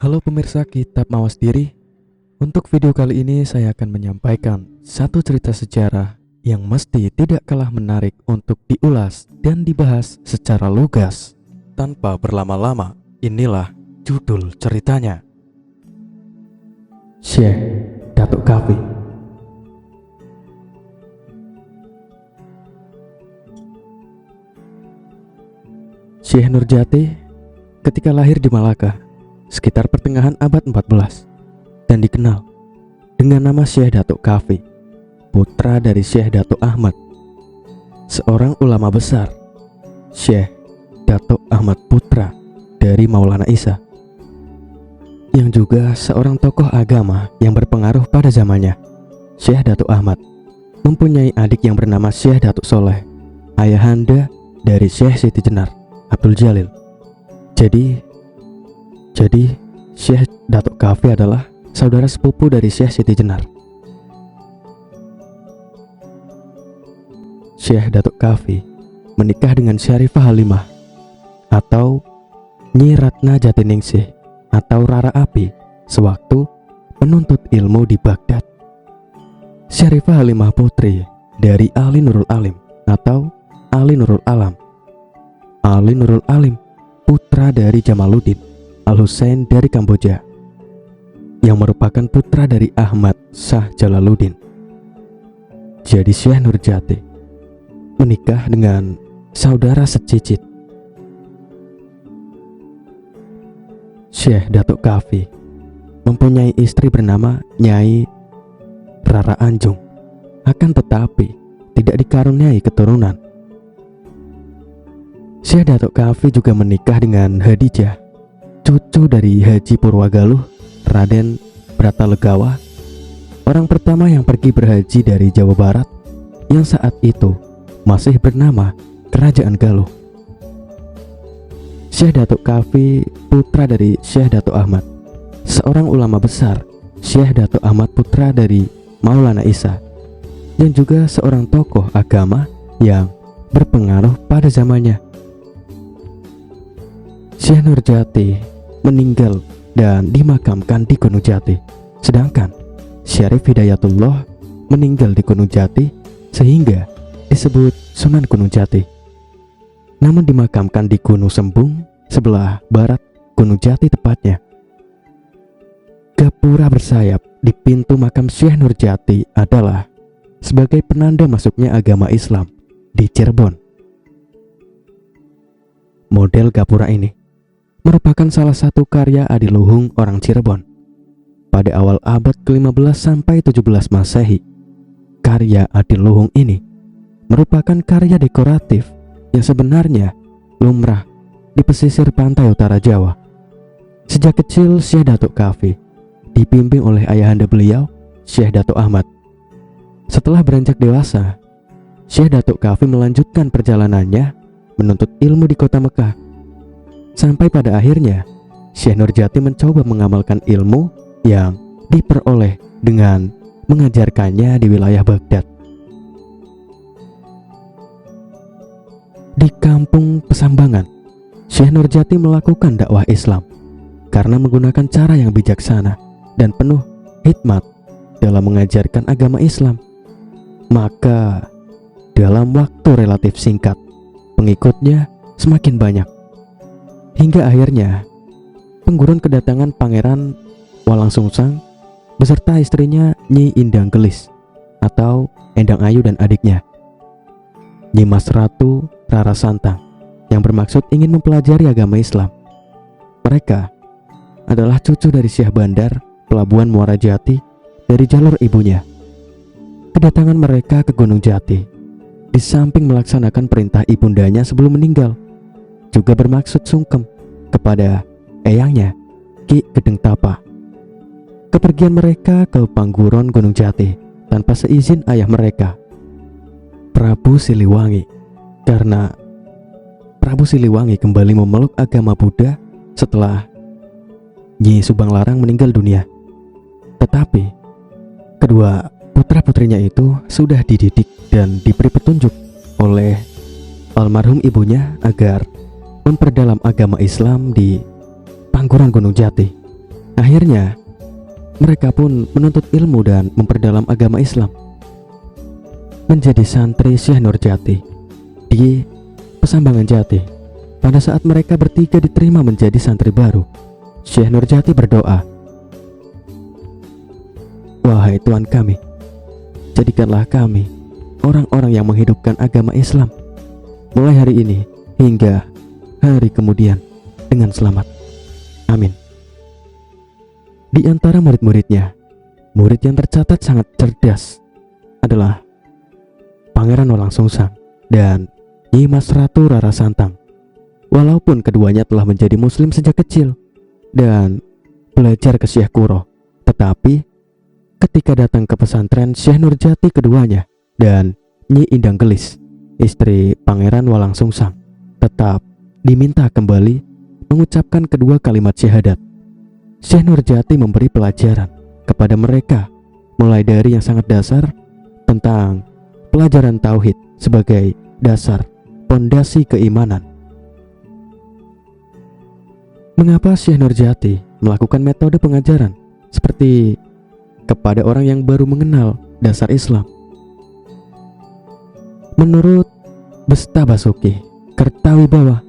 Halo pemirsa Kitab Mawas Diri. Untuk video kali ini saya akan menyampaikan satu cerita sejarah yang mesti tidak kalah menarik untuk diulas dan dibahas secara lugas. Tanpa berlama-lama, inilah judul ceritanya. Syekh Datuk Kafi. Syekh Nurjati ketika lahir di Malaka sekitar pertengahan abad 14 dan dikenal dengan nama Syekh Datuk Kafi, putra dari Syekh Datuk Ahmad, seorang ulama besar. Syekh Datuk Ahmad putra dari Maulana Isa, yang juga seorang tokoh agama yang berpengaruh pada zamannya. Syekh Datuk Ahmad mempunyai adik yang bernama Syekh Datuk Soleh, ayahanda dari Syekh Siti Jenar Abdul Jalil. Jadi Syekh Datuk Kafi adalah saudara sepupu dari Syekh Siti Jenar. Syekh Datuk Kafi menikah dengan Syarifah Halimah atau Nyi Ratna Jatiningsih atau Rara Api sewaktu menuntut ilmu di Baghdad. Syarifah Halimah putri dari Ali Nurul Alim atau Ali Nurul Alam. Ali Nurul Alim putra dari Jamaluddin Al-Husain dari Kamboja, yang merupakan putra dari Ahmad Shah Jalaluddin. Jadi Syekh Nurjati menikah dengan saudara secicit. Syekh Datuk Kafi mempunyai istri bernama Nyai Rara Anjung, akan tetapi tidak dikaruniai keturunan. Syekh Datuk Kafi juga menikah dengan Hadijah, cucu dari Haji Purwagaluh Raden Bratalegawa, orang pertama yang pergi berhaji dari Jawa Barat yang saat itu masih bernama Kerajaan Galuh. Syekh Datuk Kafi putra dari Syekh Datuk Ahmad, seorang ulama besar. Syekh Datuk Ahmad putra dari Maulana Isa, yang juga seorang tokoh agama yang berpengaruh pada zamannya. Syekh Nurjati meninggal dan dimakamkan di Gunung Jati, sedangkan Syarif Hidayatullah meninggal di Gunung Jati sehingga disebut Sunan Gunung Jati, namun dimakamkan di Gunung Sembung sebelah barat Gunung Jati tepatnya. Gapura bersayap di pintu makam Syekh Nurjati adalah sebagai penanda masuknya agama Islam di Cirebon. Model gapura ini merupakan salah satu karya adiluhung orang Cirebon pada awal abad ke-15 sampai 17 Masehi. Karya adiluhung ini merupakan karya dekoratif yang sebenarnya lumrah di pesisir pantai utara Jawa. Sejak kecil Syekh Datuk Kafi dibimbing oleh ayahanda beliau, Syekh Datuk Ahmad. Setelah beranjak dewasa, Syekh Datuk Kafi melanjutkan perjalanannya menuntut ilmu di kota Mekah. Sampai pada akhirnya Syekh Nurjati mencoba mengamalkan ilmu yang diperoleh dengan mengajarkannya di wilayah Baghdad. Di kampung Pesambangan, Syekh Nurjati melakukan dakwah Islam karena menggunakan cara yang bijaksana dan penuh hikmat dalam mengajarkan agama Islam. Maka dalam waktu relatif singkat, pengikutnya semakin banyak. Hingga akhirnya penggurun kedatangan Pangeran Walangsungsang beserta istrinya Nyi Indang Gelis atau Endang Ayu dan adiknya Nyi Mas Ratu Rara Santang, yang bermaksud ingin mempelajari agama Islam. Mereka adalah cucu dari Syekh Bandar Pelabuhan Muara Jati dari jalur ibunya. Kedatangan mereka ke Gunung Jati di samping melaksanakan perintah ibundanya sebelum meninggal, juga bermaksud sungkem kepada eyangnya Ki Gedeng Tapa. Kepergian mereka ke Pangguron Gunung Jati tanpa seizin ayah mereka, Prabu Siliwangi, karena Prabu Siliwangi kembali memeluk agama Buddha setelah Nyi Subang Larang meninggal dunia. Tetapi kedua putra-putrinya itu sudah dididik dan diberi petunjuk oleh almarhum ibunya agar memperdalam agama Islam di Pangguron Gunung Jati. Akhirnya, mereka pun menuntut ilmu dan memperdalam agama Islam. Menjadi santri Syekh Nurjati di Pesambangan Jati. Pada saat mereka bertiga diterima menjadi santri baru, Syekh Nurjati berdoa, "Wahai Tuhan kami, jadikanlah kami orang-orang yang menghidupkan agama Islam mulai hari ini hingga hari kemudian dengan selamat. Amin." Di antara murid-muridnya, murid yang tercatat sangat cerdas adalah Pangeran Walangsungsang dan Nyi Mas Ratu Rara Santang. Walaupun keduanya telah menjadi muslim sejak kecil dan belajar ke Syekh Kuro, tetapi ketika datang ke pesantren Syekh Nurjati, keduanya dan Nyi Indang Gelis, istri Pangeran Walangsungsang, tetap diminta kembali mengucapkan kedua kalimat syahadat. Syekh Nurjati memberi pelajaran kepada mereka mulai dari yang sangat dasar tentang pelajaran tauhid sebagai dasar pondasi keimanan. Mengapa Syekh Nurjati melakukan metode pengajaran seperti kepada orang yang baru mengenal dasar Islam? Menurut Besta Basuki Kertawibawa,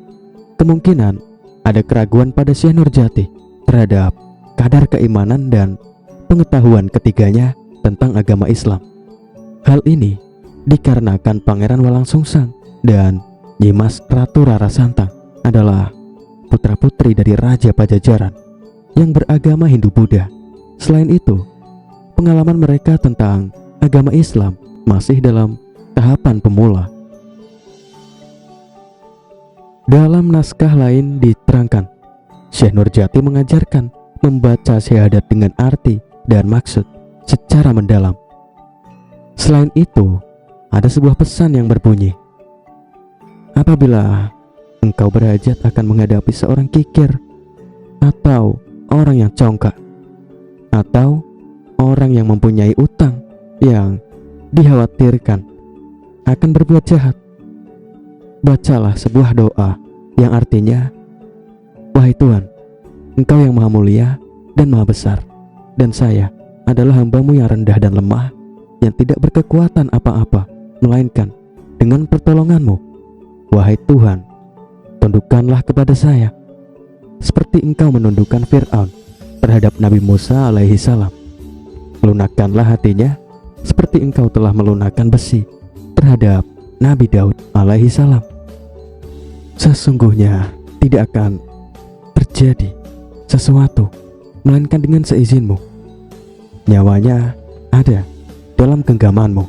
kemungkinan ada keraguan pada Syekh Nurjati terhadap kadar keimanan dan pengetahuan ketiganya tentang agama Islam. Hal ini dikarenakan Pangeran Walangsungsang dan Nyi Mas Ratu Rara Santang adalah putra-putri dari Raja Pajajaran yang beragama Hindu-Buddha. Selain itu, pengalaman mereka tentang agama Islam masih dalam tahapan pemula. Dalam naskah lain diterangkan, Syekh Nurjati mengajarkan membaca syahadat dengan arti dan maksud secara mendalam. Selain itu, ada sebuah pesan yang berbunyi, "Apabila engkau berhajat akan menghadapi seorang kikir, atau orang yang congkak, atau orang yang mempunyai utang yang dikhawatirkan akan berbuat jahat, bacalah sebuah doa yang artinya, wahai Tuhan, Engkau yang maha mulia dan maha besar, dan saya adalah hambamu yang rendah dan lemah, yang tidak berkekuatan apa-apa, melainkan dengan pertolonganmu. Wahai Tuhan, tundukkanlah kepada saya, seperti Engkau menundukkan Fir'aun terhadap Nabi Musa alaihi salam. Lunakkanlah hatinya, seperti Engkau telah melunakkan besi terhadap Nabi Daud alaihi salam. Sesungguhnya tidak akan terjadi sesuatu melainkan dengan seizinmu. Nyawanya ada dalam genggamanmu."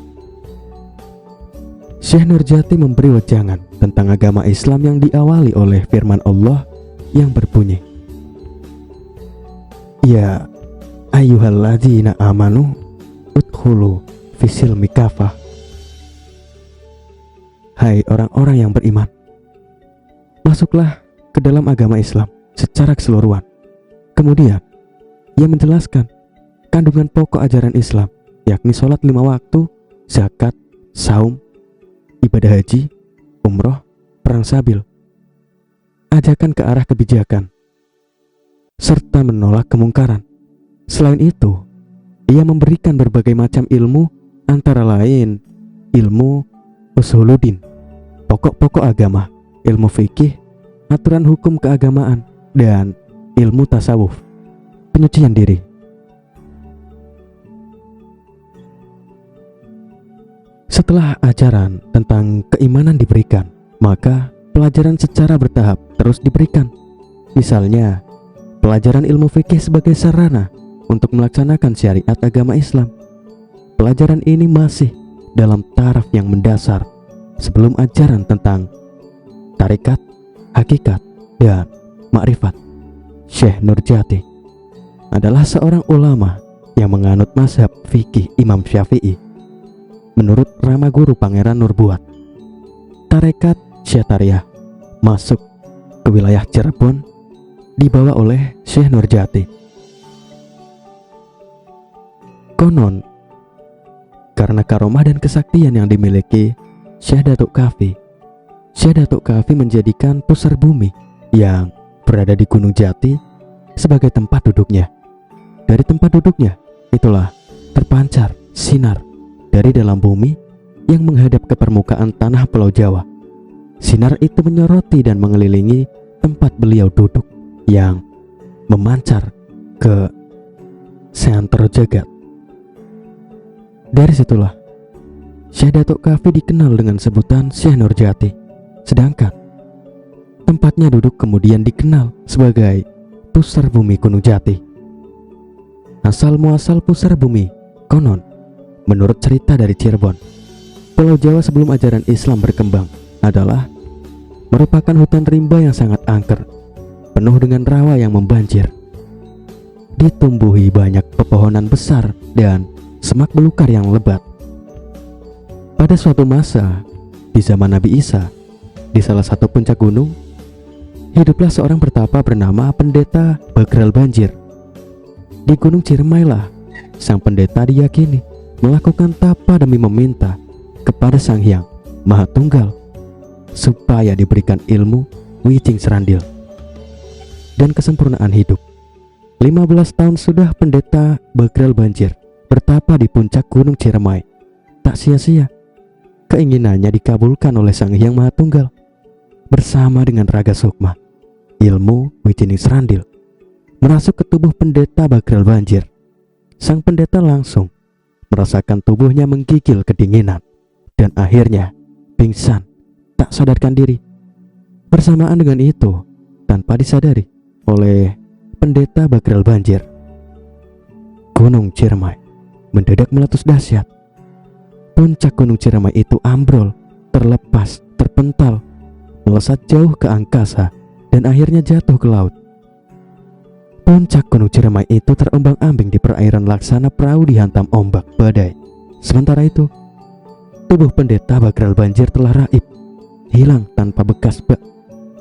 Syekh Nurjati memberi wejangan tentang agama Islam yang diawali oleh firman Allah yang berbunyi, "Ya ayyuhalladzina amanu udkhulu fisilmi kafah." Hai orang-orang yang beriman, masuklah ke dalam agama Islam secara keseluruhan. Kemudian ia menjelaskan kandungan pokok ajaran Islam, yakni sholat 5 waktu, zakat, saum, ibadah haji, umroh, perang sabil, ajakan ke arah kebijakan, serta menolak kemungkaran. Selain itu, ia memberikan berbagai macam ilmu, antara lain ilmu usuluddin, pokok-pokok agama, ilmu fikih, aturan hukum keagamaan, dan ilmu tasawuf, penyucian diri. Setelah ajaran tentang keimanan diberikan, maka pelajaran secara bertahap terus diberikan. Misalnya, pelajaran ilmu fikih sebagai sarana untuk melaksanakan syariat agama Islam. Pelajaran ini masih dalam taraf yang mendasar sebelum ajaran tentang tarekat, hakikat, dan makrifat. Syekh Nurjati adalah seorang ulama yang menganut mazhab fikih Imam Syafi'i. Menurut Rama Guru Pangeran Nurbuat, tarekat Syatariyah masuk ke wilayah Cirebon dibawa oleh Syekh Nurjati. Konon, karena karomah dan kesaktian yang dimiliki Syekh Datuk Kafi, Syekh Datuk Kafi menjadikan pusar bumi yang berada di Gunung Jati sebagai tempat duduknya. Dari tempat duduknya, itulah terpancar sinar dari dalam bumi yang menghadap ke permukaan tanah Pulau Jawa. Sinar itu menyoroti dan mengelilingi tempat beliau duduk yang memancar ke seantero jagat. Dari situlah Syekh Datuk Kahfi dikenal dengan sebutan Syekh Nurjati, sedangkan tempatnya duduk kemudian dikenal sebagai Pusar Bumi Gunung Jati. Asal muasal Pusar Bumi, konon menurut cerita dari Cirebon, Pulau Jawa sebelum ajaran Islam berkembang adalah merupakan hutan rimba yang sangat angker, penuh dengan rawa yang membanjir. Ditumbuhi banyak pepohonan besar dan semak belukar yang lebat. Pada suatu masa, di zaman Nabi Isa, di salah satu puncak gunung, hiduplah seorang pertapa bernama Pendeta Bagral Banjir. Di Gunung Ciremai lah, sang pendeta diyakini melakukan tapa demi meminta kepada Sang Hyang Maha Tunggal supaya diberikan ilmu wicing serandil dan kesempurnaan hidup. 15 tahun sudah Pendeta Bagral Banjir bertapa di puncak Gunung Ciremai. Tak sia-sia, keinginannya dikabulkan oleh Sang Hyang Maha Tunggal. Bersama dengan raga sukma, ilmu wicining serandil merasuk ke tubuh Pendeta Bagral Banjir. Sang pendeta langsung merasakan tubuhnya menggigil kedinginan dan akhirnya pingsan, tak sadarkan diri. Bersamaan dengan itu, tanpa disadari oleh Pendeta Bagral Banjir, Gunung Ciremai mendadak meletus dahsyat. Puncak Gunung Ciremai itu ambrol, terlepas, terpental, melesat jauh ke angkasa dan akhirnya jatuh ke laut. Puncak Gunung Ciremai itu terombang-ambing di perairan laksana perahu dihantam ombak badai. Sementara itu, tubuh Pendeta Bagral Banjir telah raib, hilang tanpa bekas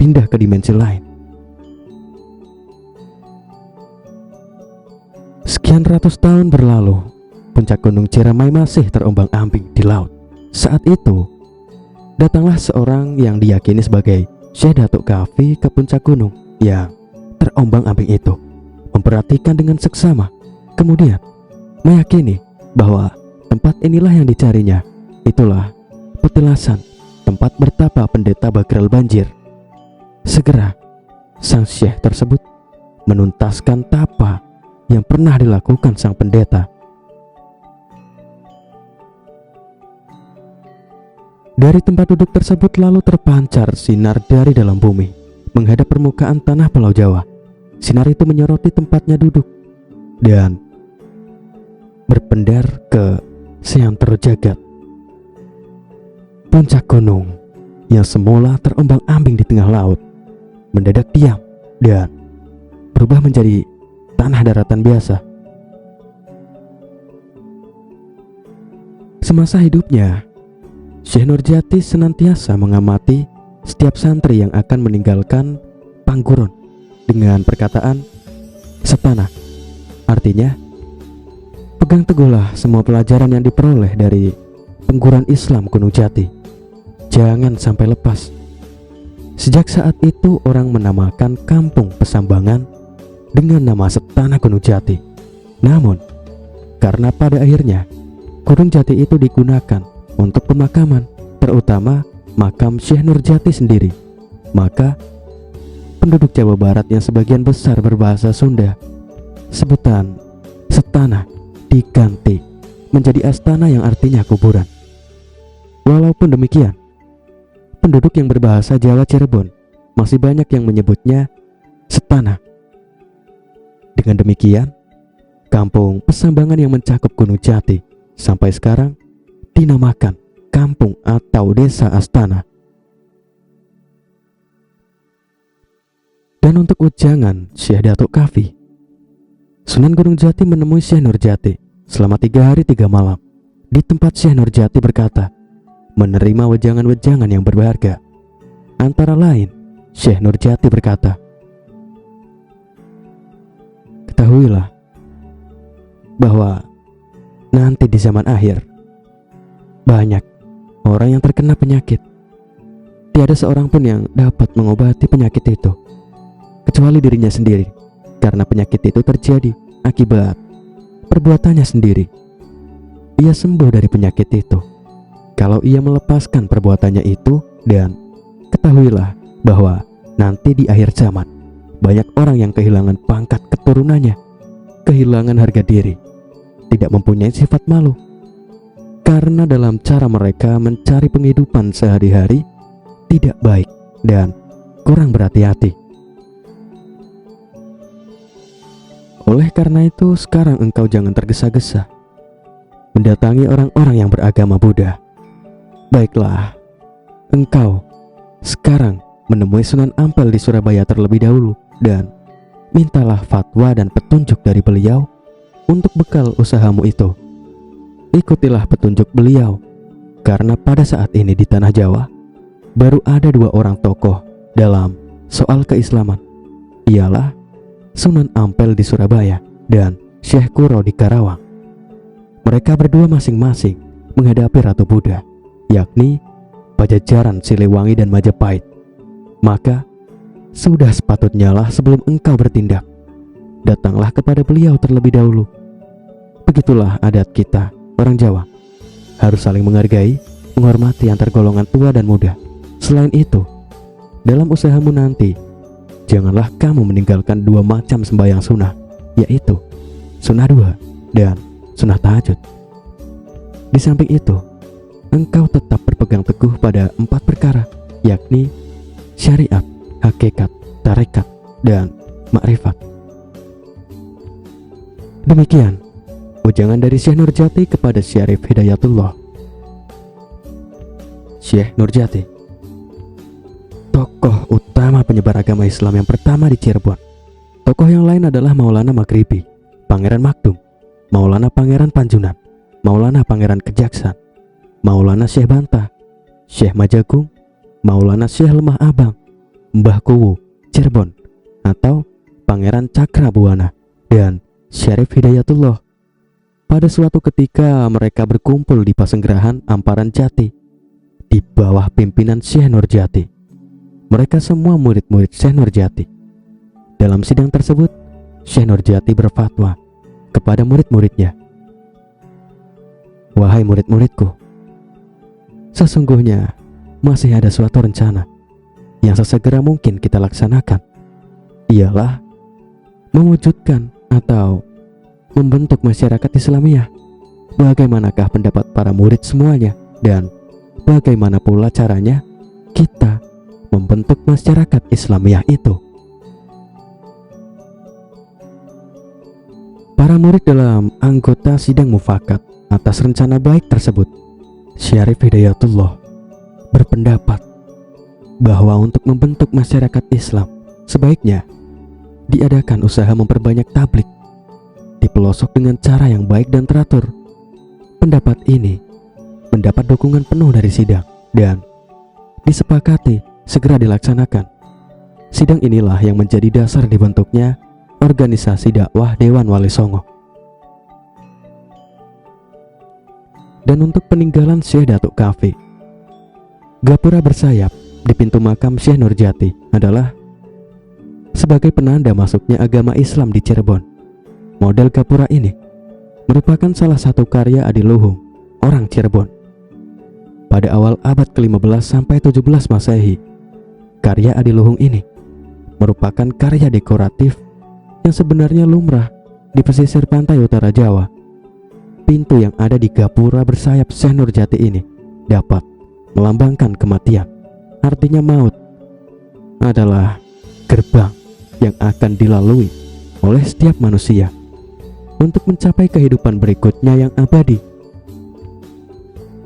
pindah ke dimensi lain. Sekian ratus tahun berlalu, puncak Gunung Ciremai masih terombang-ambing di laut. Saat itu, datanglah seorang yang diyakini sebagai Syekh Datuk Kahfi ke puncak gunung yang terombang-ambing itu, memperhatikan dengan seksama, kemudian meyakini bahwa tempat inilah yang dicarinya. Itulah petilasan tempat bertapa Pendeta Bagral Banjir. Segera sang syekh tersebut menuntaskan tapa yang pernah dilakukan sang pendeta. Dari tempat duduk tersebut lalu terpancar sinar dari dalam bumi menghadap permukaan tanah Pulau Jawa. Sinar itu menyoroti tempatnya duduk dan berpendar ke seantero jagat. Puncak gunung yang semula terombang-ambing di tengah laut mendadak diam dan berubah menjadi tanah daratan biasa. Semasa hidupnya, Syekh Nurjati senantiasa mengamati setiap santri yang akan meninggalkan Pangguron dengan perkataan "Setana". Artinya, pegang teguhlah semua pelajaran yang diperoleh dari pengguruan Islam Gunung Jati. Jangan sampai lepas. Sejak saat itu orang menamakan kampung Pesambangan dengan nama Setana Gunung Jati. Namun, karena pada akhirnya Gunung Jati itu digunakan untuk pemakaman, terutama makam Syekh Nurjati sendiri, maka penduduk Jawa Barat yang sebagian besar berbahasa Sunda, sebutan Setana diganti menjadi Astana yang artinya kuburan. Walaupun demikian, penduduk yang berbahasa Jawa Cirebon masih banyak yang menyebutnya Setana. Dengan demikian, kampung Pesambangan yang mencakup Gunung Jati sampai sekarang dinamakan kampung atau desa Astana. Dan untuk ujangan Syekh Datuk Kahfi, Sunan Gunung Jati menemui Syekh Nurjati selama 3 hari 3 malam. Di tempat Syekh Nurjati berkata, menerima wejangan-wejangan yang berharga. Antara lain, Syekh Nurjati berkata, ketahuilah bahwa nanti di zaman akhir banyak orang yang terkena penyakit. Tiada seorang pun yang dapat mengobati penyakit itu kecuali dirinya sendiri, karena penyakit itu terjadi akibat perbuatannya sendiri. Ia sembuh dari penyakit itu kalau ia melepaskan perbuatannya itu, dan ketahuilah bahwa nanti di akhir zaman banyak orang yang kehilangan pangkat keturunannya, kehilangan harga diri, tidak mempunyai sifat malu, karena dalam cara mereka mencari penghidupan sehari-hari tidak baik dan kurang berhati-hati. Oleh karena itu, sekarang engkau jangan tergesa-gesa mendatangi orang-orang yang beragama Buddha. Baiklah, engkau sekarang menemui Sunan Ampel di Surabaya terlebih dahulu dan mintalah fatwa dan petunjuk dari beliau untuk bekal usahamu itu. Ikutilah petunjuk beliau, karena pada saat ini di tanah Jawa baru ada dua orang tokoh dalam soal keislaman, ialah Sunan Ampel di Surabaya dan Syekh Kuro di Karawang. Mereka berdua masing-masing menghadapi Ratu Buddha, yakni Pajajaran, Siliwangi, dan Majapahit. Maka sudah sepatutnya lah sebelum engkau bertindak, datanglah kepada beliau terlebih dahulu. Begitulah adat kita orang Jawa, harus saling menghargai, menghormati antar golongan tua dan muda. Selain itu, dalam usahamu nanti, janganlah kamu meninggalkan dua macam sembahyang sunnah, yaitu sunnah duha dan sunnah tahajud. Di samping itu, engkau tetap berpegang teguh pada 4 perkara, yakni syariat, hakikat, tarekat, dan makrifat. Demikian ujangan dari Syekh Nurjati kepada Syarif Hidayatullah. Syekh Nurjati, tokoh utama penyebar agama Islam yang pertama di Cirebon. Tokoh yang lain adalah Maulana Maghribi, Pangeran Maktum, Maulana Pangeran Panjunan, Maulana Pangeran Kejaksan, Maulana Syekh Bantah, Syekh Majagung, Maulana Syekh Lemah Abang, Mbah Kuwu, Cirebon, atau Pangeran Cakrabuana, dan Syarif Hidayatullah. Pada suatu ketika mereka berkumpul di Pasenggerahan Amparan Jati di bawah pimpinan Syekh Nurjati. Mereka semua murid-murid Syekh Nurjati. Dalam sidang tersebut, Syekh Nurjati berfatwa kepada murid-muridnya, "Wahai murid-muridku, sesungguhnya masih ada suatu rencana yang sesegera mungkin kita laksanakan, ialah mewujudkan atau membentuk masyarakat Islamiyah. Bagaimanakah pendapat para murid semuanya, dan bagaimana pula caranya kita membentuk masyarakat Islamiyah itu?" Para murid dalam anggota sidang mufakat atas rencana baik tersebut. Syarif Hidayatullah berpendapat bahwa untuk membentuk masyarakat Islam sebaiknya diadakan usaha memperbanyak tablik di pelosok dengan cara yang baik dan teratur. Pendapat ini mendapat dukungan penuh dari sidang dan disepakati segera dilaksanakan. Sidang inilah yang menjadi dasar dibentuknya organisasi dakwah Dewan Wali Songo. Dan untuk peninggalan Syekh Datuk Kafi, gapura bersayap di pintu makam Syekh Nurjati adalah sebagai penanda masuknya agama Islam di Cirebon. Model gapura ini merupakan salah satu karya Adiluhung, orang Cirebon. Pada awal abad ke-15 sampai 17 Masehi, karya Adiluhung ini merupakan karya dekoratif yang sebenarnya lumrah di pesisir pantai utara Jawa. Pintu yang ada di gapura bersayap Syekh Nurjati ini dapat melambangkan kematian. Artinya maut adalah gerbang yang akan dilalui oleh setiap manusia untuk mencapai kehidupan berikutnya yang abadi.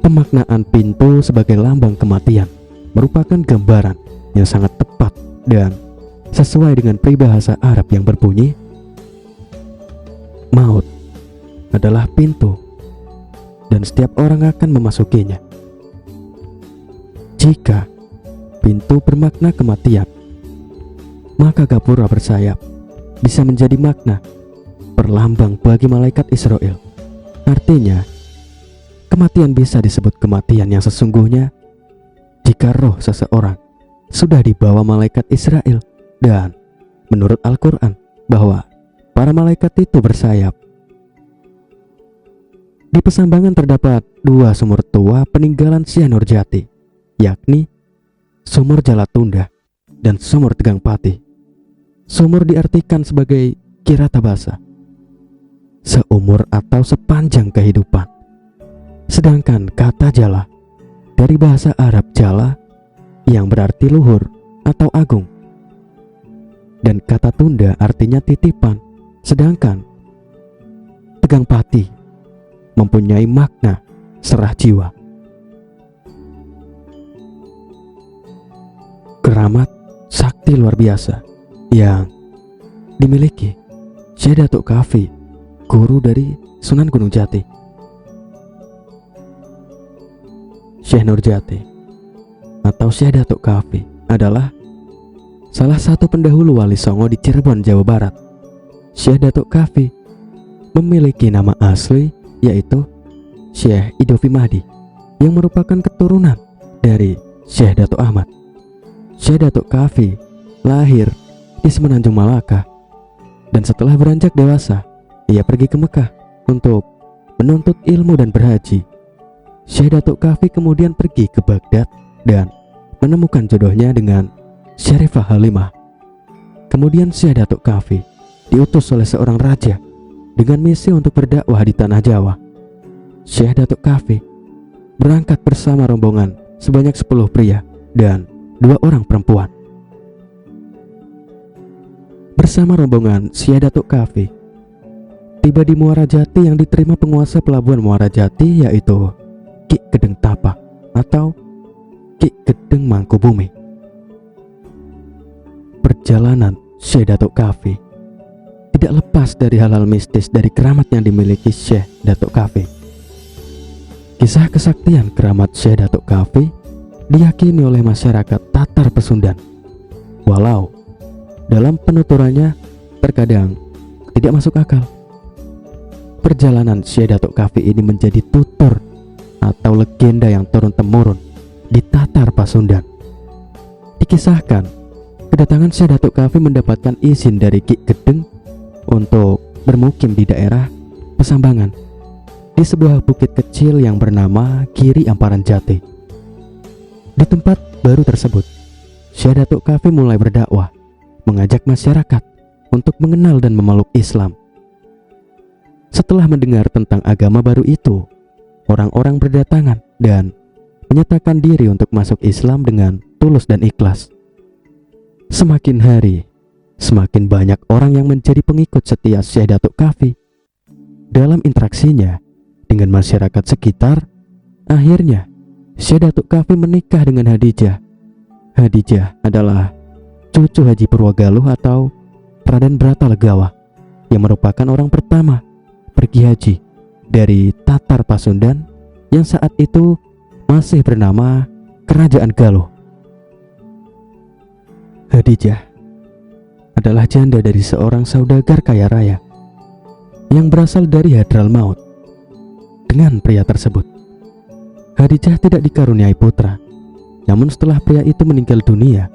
Pemaknaan pintu sebagai lambang kematian merupakan gambaran yang sangat tepat dan sesuai dengan peribahasa Arab yang berbunyi, maut adalah pintu dan setiap orang akan memasukinya. Jika pintu bermakna kematian, maka gapura bersayap bisa menjadi makna perlambang bagi malaikat Israel. Artinya, kematian bisa disebut kematian yang sesungguhnya jika roh seseorang sudah dibawa malaikat Israel. Dan menurut Al-Quran bahwa para malaikat itu bersayap. Di Pesambangan terdapat 2 sumur tua peninggalan Syekh Nurjati, yakni Sumur Jalatunda dan Sumur Tegang Patih. Sumur diartikan sebagai kirata basa, seumur atau sepanjang kehidupan. Sedangkan kata jala dari bahasa Arab jala yang berarti luhur atau agung, dan kata tunda artinya titipan. Sedangkan Tegang Patih mempunyai makna serah jiwa. Keramat sakti luar biasa yang dimiliki Syekh Datuk Kahfi, guru dari Sunan Gunung Jati. Syekh Nurjati atau Syekh Datuk Kahfi adalah salah satu pendahulu Wali Songo di Cirebon, Jawa Barat. Syekh Datuk Kahfi memiliki nama asli yaitu Syekh Idofi Mahdi, yang merupakan keturunan dari Syekh Datuk Ahmad. Syekh Datuk Kahfi lahir di Semenanjung Malaka, dan setelah beranjak dewasa ia pergi ke Mekah untuk menuntut ilmu dan berhaji. Syekh Datuk Kahfi kemudian pergi ke Baghdad dan menemukan jodohnya dengan Syarifah Halimah. Kemudian Syekh Datuk Kahfi diutus oleh seorang raja dengan misi untuk berdakwah di tanah Jawa. Syekh Datuk Kahfi berangkat bersama rombongan sebanyak 10 pria dan 2 orang perempuan. Bersama rombongan Syekh Datuk Kahfi tiba di Muara Jati yang diterima penguasa pelabuhan Muara Jati, yaitu Ki Gedeng Tapa atau Ki Gedeng Mangkubumi. Perjalanan Syekh Datuk Kahfi tidak lepas dari hal-hal mistis dari keramat yang dimiliki Syekh Datuk Kahfi. Kisah kesaktian keramat Syekh Datuk Kahfi diyakini oleh masyarakat Tatar Pasundan, walau dalam penuturannya terkadang tidak masuk akal. Perjalanan Syekh Datuk Kahfi ini menjadi tutur atau legenda yang turun-temurun di Tatar Pasundan. Dikisahkan, kedatangan Syekh Datuk Kahfi mendapatkan izin dari Ki Gedeng untuk bermukim di daerah Pesambangan, di sebuah bukit kecil yang bernama Giri Amparan Jati. Di tempat baru tersebut, Syekh Datuk Kahfi mulai berdakwah, mengajak masyarakat untuk mengenal dan memeluk Islam. Setelah mendengar tentang agama baru itu, orang-orang berdatangan dan menyatakan diri untuk masuk Islam dengan tulus dan ikhlas. Semakin hari, semakin banyak orang yang menjadi pengikut setia Syekh Datuk Kahfi. Dalam interaksinya dengan masyarakat sekitar, akhirnya Syekh Datuk Kahfi menikah dengan Hadijah. Hadijah adalah cucu Haji Purwogaluh atau Raden Brata Legawa, yang merupakan orang pertama pergi haji dari Tatar Pasundan yang saat itu masih bernama Kerajaan Galuh. Hadijah adalah janda dari seorang saudagar kaya raya yang berasal dari Hadramaut. Dengan pria tersebut, Hadijah tidak dikaruniai putra. Namun setelah pria itu meninggal dunia,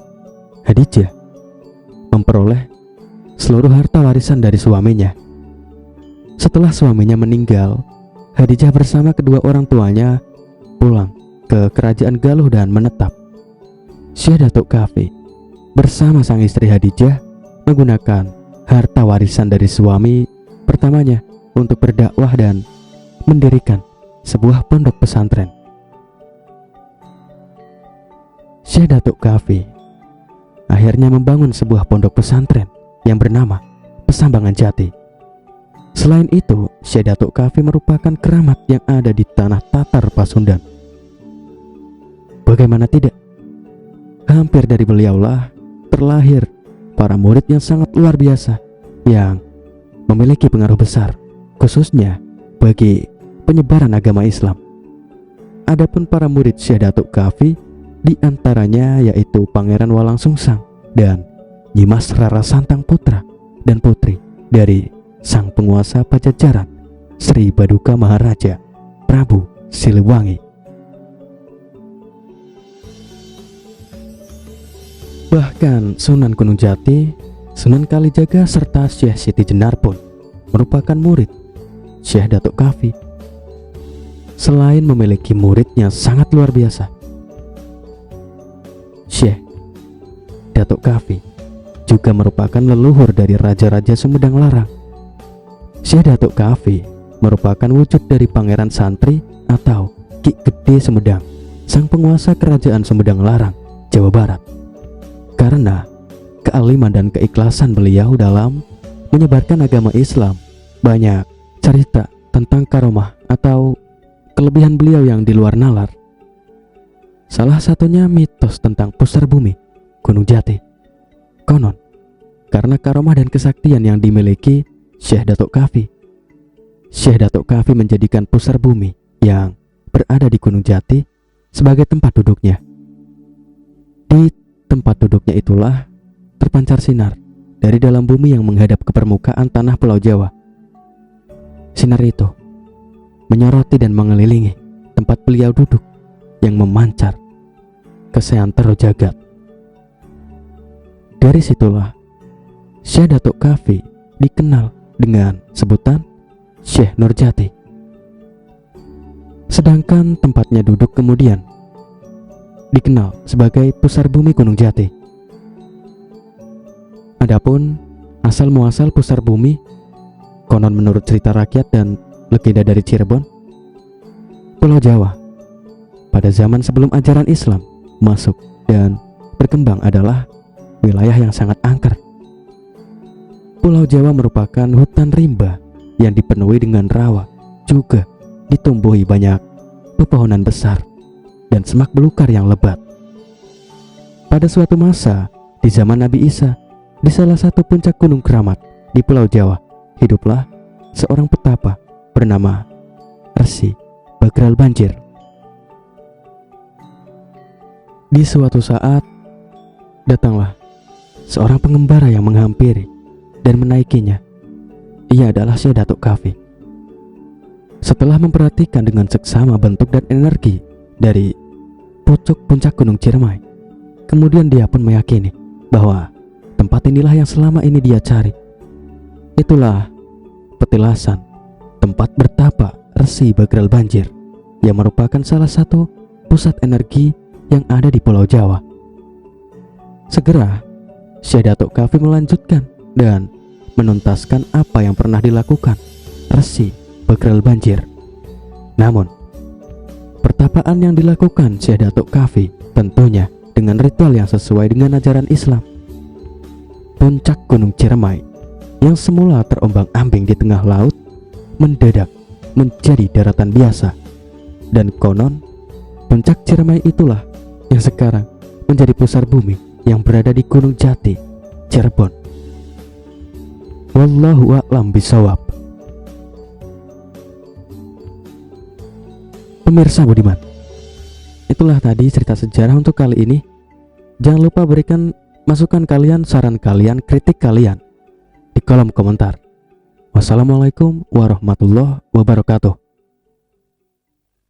Hadijah memperoleh seluruh harta warisan dari suaminya. Setelah suaminya meninggal, Hadijah bersama kedua orang tuanya pulang ke Kerajaan Galuh dan menetap. Syekh Datuk Kahfi bersama sang istri Hadijah menggunakan harta warisan dari suami pertamanya untuk berdakwah dan mendirikan sebuah pondok pesantren. Syekh Datuk Kahfi akhirnya membangun sebuah pondok pesantren yang bernama Pesambangan Jati. Selain itu, Syekh Datuk Kahfi merupakan keramat yang ada di tanah Tatar Pasundan. Bagaimana tidak? Hampir dari beliaulah terlahir para murid yang sangat luar biasa yang memiliki pengaruh besar, khususnya bagi penyebaran agama Islam. Adapun para murid Syekh Datuk Kahfi, di antaranya yaitu Pangeran Walang Sungsang dan Nyimas Rara Santang putra dan putri dari sang penguasa Pajajaran, Sri Baduka Maharaja Prabu Siliwangi. Bahkan Sunan Gunung Jati Sunan Kalijaga serta Syekh Siti Jenar pun merupakan murid Syekh Datuk Kahfi. Selain memiliki murid yang sangat luar biasa, Syekh Datuk Kahfi juga merupakan leluhur dari Raja-Raja Sumedang Larang. Syekh Datuk Kahfi merupakan wujud dari Pangeran Santri atau Ki Gede Sumedang, sang penguasa Kerajaan Sumedang Larang, Jawa Barat. Karena kealiman dan keikhlasan beliau dalam menyebarkan agama Islam, banyak cerita tentang karomah atau kelebihan beliau yang di luar nalar. Salah satunya mitos tentang pusar bumi Gunung Jati. Konon, karena karomah dan kesaktian yang dimiliki Syekh Datuk Kahfi, Syekh Datuk Kahfi menjadikan pusar bumi yang berada di Gunung Jati sebagai tempat duduknya. Di tempat duduknya itulah terpancar sinar dari dalam bumi yang menghadap ke permukaan tanah Pulau Jawa. Sinar itu menyoroti dan mengelilingi tempat beliau duduk yang memancar ke seantero jagat. Dari situlah Syekh Datuk Kahfi dikenal dengan sebutan Syekh Nurjati. Sedangkan tempatnya duduk kemudian dikenal sebagai pusar bumi Gunung Jati. Adapun asal muasal pusar bumi, konon menurut cerita rakyat dan legenda dari Cirebon, Pulau Jawa pada zaman sebelum ajaran Islam masuk dan berkembang adalah wilayah yang sangat angker. Pulau Jawa merupakan hutan rimba yang dipenuhi dengan rawa, juga ditumbuhi banyak pepohonan besar dan semak belukar yang lebat. Pada suatu masa di zaman Nabi Isa, di salah satu puncak Gunung Keramat di Pulau Jawa, hiduplah seorang petapa bernama Resi Bagral Banjir. Di suatu saat datanglah seorang pengembara yang menghampiri dan menaikinya. Ia adalah Syekh Datuk Kahfi. Setelah memperhatikan dengan seksama bentuk dan energi dari puncak Gunung Ciremai, kemudian dia pun meyakini bahwa tempat inilah yang selama ini dia cari. Itulah petilasan tempat bertapa Resi Bagral Banjir, yang merupakan salah satu pusat energi yang ada di Pulau Jawa. Segera Syekh Datuk Kahfi melanjutkan dan menuntaskan apa yang pernah dilakukan Resi Bagral Banjir. Namun pertapaan yang dilakukan Syekh Datuk Kahfi tentunya dengan ritual yang sesuai dengan ajaran Islam. Puncak Gunung Ciremai yang semula terombang-ambing di tengah laut mendadak menjadi daratan biasa, dan konon puncak Ciremai itulah yang sekarang menjadi pusar bumi yang berada di Gunung Jati, Cirebon. Wallahu a'lam bishawab. Pemirsa budiman, itulah tadi cerita sejarah untuk kali ini. Jangan lupa berikan masukan kalian, saran kalian, kritik kalian di kolom komentar. Wassalamualaikum warahmatullahi wabarakatuh.